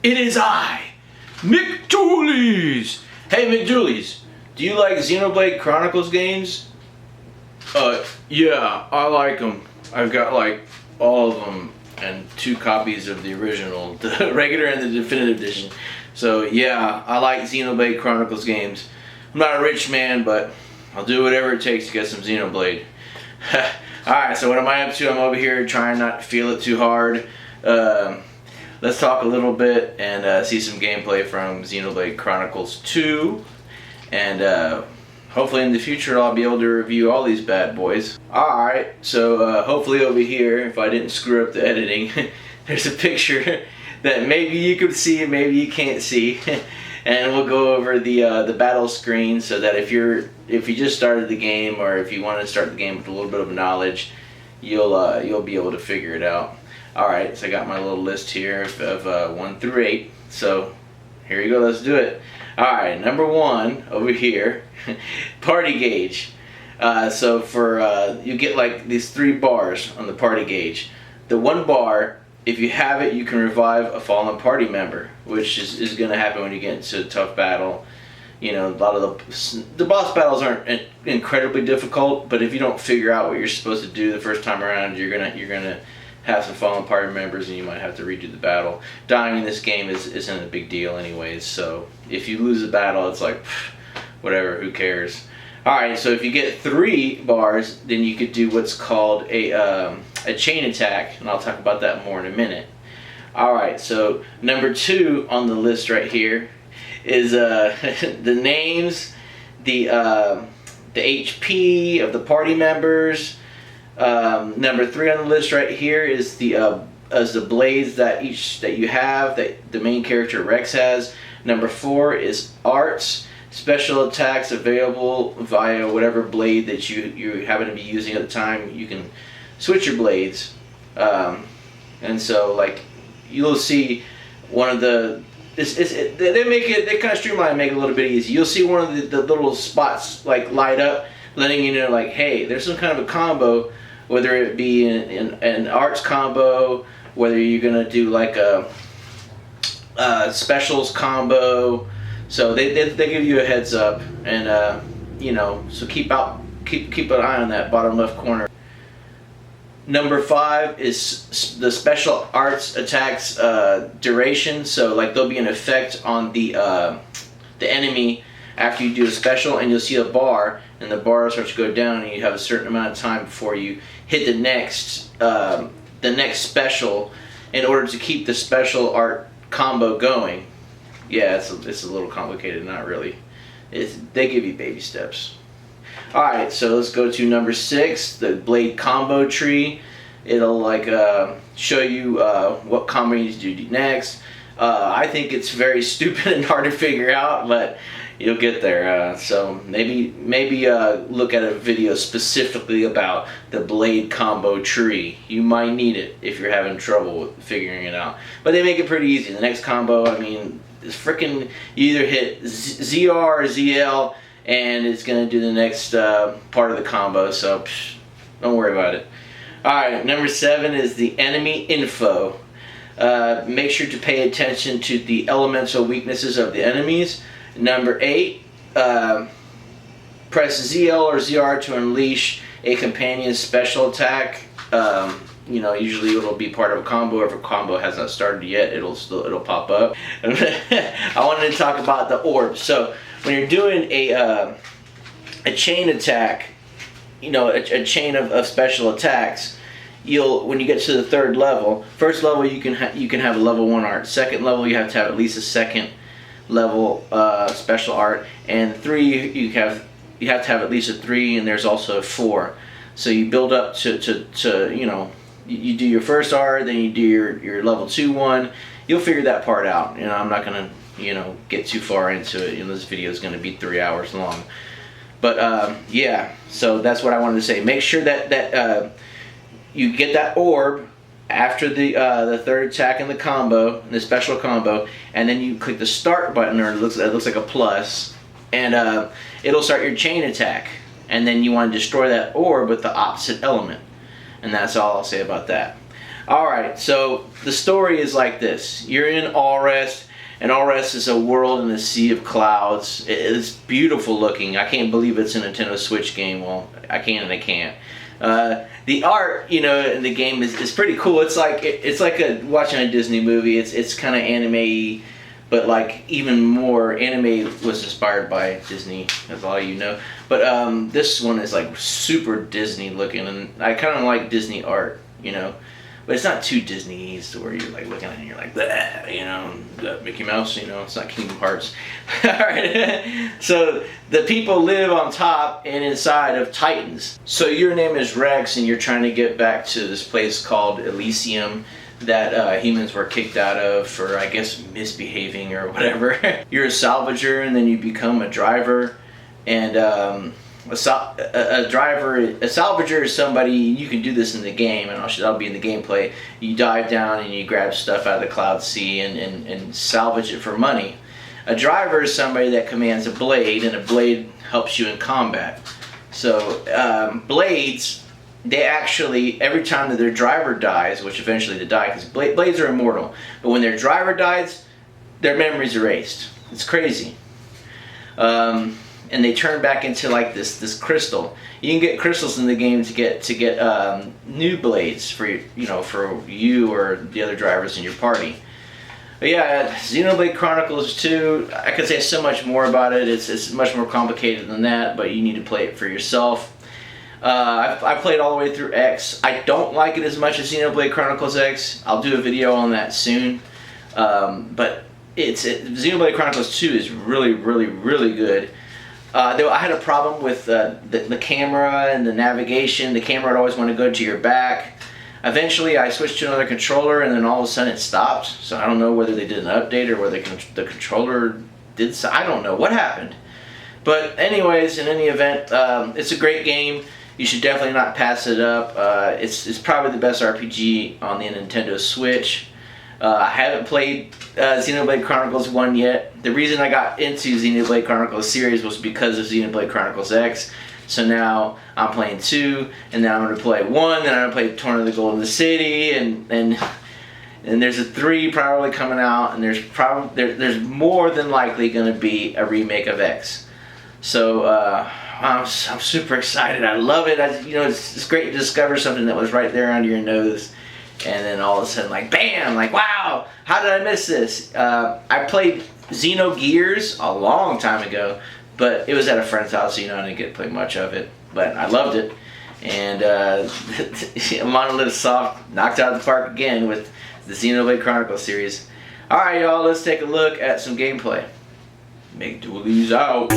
It is I, McJulies! Hey McJulies, do you like Xenoblade Chronicles games? Yeah, I like them. I've got like all of them and 2 copies of the original, the regular and the definitive edition. So yeah, I like Xenoblade Chronicles games. I'm not a rich man, but I'll do whatever it takes to get some Xenoblade. Alright, so what am I up to? I'm over here trying not to feel it too hard. Let's talk a little bit and see some gameplay from Xenoblade Chronicles 2. And hopefully in the future I'll be able to review all these bad boys. Alright, so hopefully over here, if I didn't screw up the editing, there's a picture that maybe you can see and maybe you can't see. And we'll go over the battle screen so that if you just started the game, or if you want to start the game with a little bit of knowledge, you'll be able to figure it out. Alright, so I got my little list here of 1 through 8. So here you go, let's do it. Alright, number 1 over here, party gauge. So for you get like these 3 bars on the party gauge. The 1 bar, if you have it, you can revive a fallen party member, which is going to happen when you get into a tough battle. You know, a lot of the boss battles aren't incredibly difficult, but if you don't figure out what you're supposed to do the first time around, you're gonna have some fallen party members, and you might have to redo the battle. Dying in this game isn't a big deal anyways, so if you lose a battle, it's like, whatever, who cares? Alright, so if you get 3 bars, then you could do what's called a chain attack, and I'll talk about that more in a minute. Alright, so number 2 on the list right here is the names, the HP of the party members. Number 3 on the list right here is the blades that you have, that the main character Rex has. Number 4 is arts, special attacks available via whatever blade that you happen to be using at the time. You can switch your blades, and so like you'll see one of the they kind of streamline and make it a little bit easy. You'll see one of the little spots like light up, letting you know like, hey, there's some kind of a combo. Whether it be an arts combo, whether you're gonna do like a specials combo, so they give you a heads up, and you know, so keep an eye on that bottom left corner. Number 5 is the special arts attacks duration. So like there'll be an effect on the enemy after you do a special, and you'll see a bar, and the bar starts to go down, and you have a certain amount of time before you hit the next special in order to keep the special art combo going. Yeah, it's a little complicated, not really. They give you baby steps. Alright, so let's go to number 6, the blade combo tree. It'll like show you what combo you need to do next. I think it's very stupid and hard to figure out, but you'll get there. So maybe look at a video specifically about the blade combo tree. You might need it if you're having trouble with figuring it out. But they make it pretty easy. The next combo, I mean, it's freaking, you either hit ZR or ZL, and it's gonna do the next part of the combo. So don't worry about it. Alright, number 7 is the enemy info. Make sure to pay attention to the elemental weaknesses of the enemies. Number 8, press ZL or ZR to unleash a companion special attack. You know, usually it'll be part of a combo. If a combo has not started yet, it'll pop up. I wanted to talk about the orbs. So when you're doing a chain attack, you know, a chain of special attacks, when you get to the 3rd level, first level you can have a level 1 art. Second level you have to have at least a 2nd level special art, and 3 you have to have at least a 3, and there's also a 4. So you build up to you know, you do your first art, then you do your level 2 one. You'll figure that part out. You know, I'm not gonna, you know, get too far into it. You know, this video is gonna be 3 hours long. But yeah, so that's what I wanted to say. Make sure that you get that orb after the 3rd attack in the combo, the special combo, and then you click the start button, or it looks like a plus, and it'll start your chain attack. And then you want to destroy that orb with the opposite element, and that's all I'll say about that. Alright, so the story is like this. You're in Allrest, and Allrest is a world in a sea of clouds. It's beautiful looking. I can't believe it's a Nintendo Switch game. Well, I can and I can't. The art, you know, in the game is pretty cool. It's like watching a Disney movie. It's kind of anime-y, but like even more. Anime was inspired by Disney, as all you know. But this one is like super Disney looking, and I kind of like Disney art, you know. But it's not too Disney to where you're like looking at it and you're like, bleh, you know, Mickey Mouse, you know, it's not Kingdom Hearts. Alright, so the people live on top and inside of Titans. So your name is Rex and you're trying to get back to this place called Elysium that humans were kicked out of for, I guess, misbehaving or whatever. You're a salvager and then you become a driver. And a salvager is somebody, you can do this in the game, and that'll be in the gameplay. You dive down and you grab stuff out of the cloud sea and salvage it for money. A driver is somebody that commands a blade, and a blade helps you in combat. So blades, they actually, every time that their driver dies, which eventually they die, because blades are immortal, but when their driver dies, their memory's erased. It's crazy. And they turn back into like this crystal. You can get crystals in the game to get new blades for you or the other drivers in your party. But yeah, Xenoblade Chronicles 2. I could say so much more about it. It's much more complicated than that, but you need to play it for yourself. I played all the way through X. I don't like it as much as Xenoblade Chronicles X. I'll do a video on that soon. But Xenoblade Chronicles 2 is really, really, really good. I had a problem with the camera and the navigation. The camera would always want to go to your back. Eventually I switched to another controller and then all of a sudden it stopped. So I don't know whether they did an update or whether the controller did so. I don't know what happened. But anyways, in any event, it's a great game. You should definitely not pass it up. It's probably the best RPG on the Nintendo Switch. I haven't played Xenoblade Chronicles 1 yet. The reason I got into Xenoblade Chronicles series was because of Xenoblade Chronicles X. So now I'm playing 2, and then I'm going to play 1, then I'm going to play Torn of the Golden City, and there's a 3 probably coming out, and there's more than likely going to be a remake of X. So I'm super excited. I love it. It's great to discover something that was right there under your nose. And then all of a sudden, like, bam! Like, wow! How did I miss this? I played Xenogears a long time ago, but it was at a friend's house, so I didn't get to play much of it. But I loved it. And Monolith Soft knocked out of the park again with the Xenoblade Chronicles series. Alright, y'all, let's take a look at some gameplay. Make Dualies out.